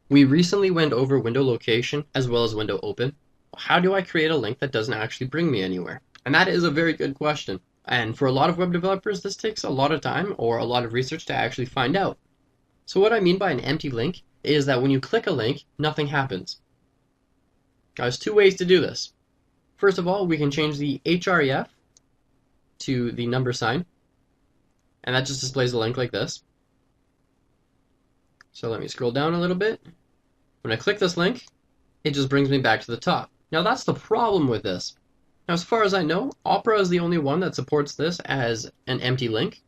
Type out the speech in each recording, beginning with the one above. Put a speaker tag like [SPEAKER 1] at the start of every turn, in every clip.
[SPEAKER 1] We recently went over window location as well as window open. How do I create a link that doesn't actually bring me anywhere? And that is a very good question. And for a lot of web developers, this takes a lot of time or a lot of research to actually find out. So what I mean by an empty link is that when you click a link, nothing happens. Now, there's two ways to do this. First of all, we can change the href to the number sign, and that just displays the link like this. So let me scroll down a little bit. When I click this link, it just brings me back to the top. Now that's the problem with this. Now as far as I know, Opera is the only one that supports this as an empty link.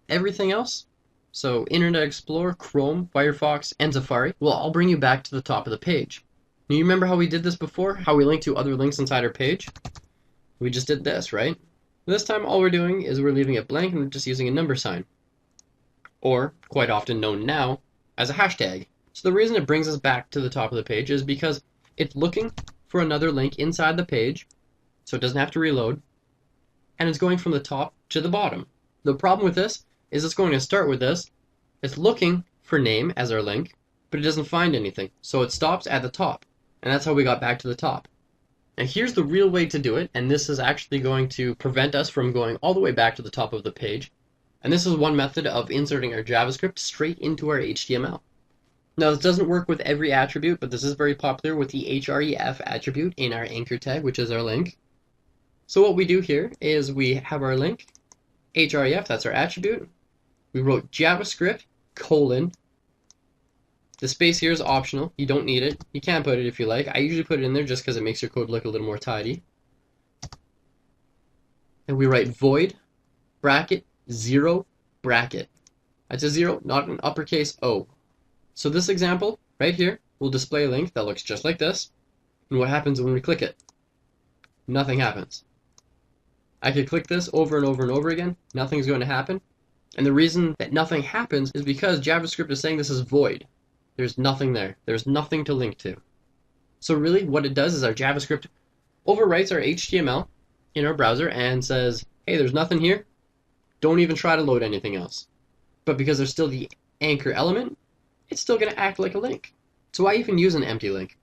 [SPEAKER 1] Everything else, so Internet Explorer, Chrome, Firefox, and Safari, will all bring you back to the top of the page. Now you remember how we did this before? How we linked to other links inside our page? We just did this, right? This time all we're doing is we're leaving it blank and we're just using a number sign. Or, quite often known now, as a hashtag. So the reason it brings us back to the top of the page is because it's looking for another link inside the page, so it doesn't have to reload, and it's going from the top to the bottom. The problem with this is it's going to start with this. It's looking for name as our link, but it doesn't find anything, so it stops at the top, and that's how we got back to the top. And here's the real way to do it, and this is actually going to prevent us from going all the way back to the top of the page. And this is one method of inserting our JavaScript straight into our HTML. Now this doesn't work with every attribute, but this is very popular with the href attribute in our anchor tag, which is our link. So what we do here is we have our link, href, that's our attribute. We wrote JavaScript, colon. The space here is optional. You don't need it. You can put it if you like. I usually put it in there just because it makes your code look a little more tidy. And we write void, bracket, 0, bracket. That's a 0, not an uppercase O. So this example right here will display a link that looks just like this. And what happens when we click it? Nothing happens. I could click this over and over and over again. Nothing's going to happen. And the reason that nothing happens is because JavaScript is saying this is void. There's nothing there. There's nothing to link to. So really what it does is our JavaScript overwrites our HTML in our browser and says, hey, there's nothing here. Don't even try to load anything else. But because there's still the anchor element, it's still going to act like a link. So why even use an empty link?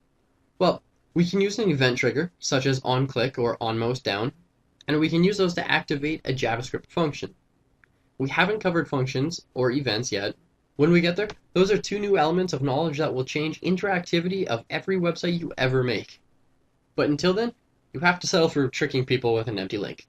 [SPEAKER 1] Well, we can use an event trigger, such as onClick or onMouseDown, and we can use those to activate a JavaScript function. We haven't covered functions or events yet. When we get there, those are two new elements of knowledge that will change interactivity of every website you ever make. But until then, you have to settle for tricking people with an empty link.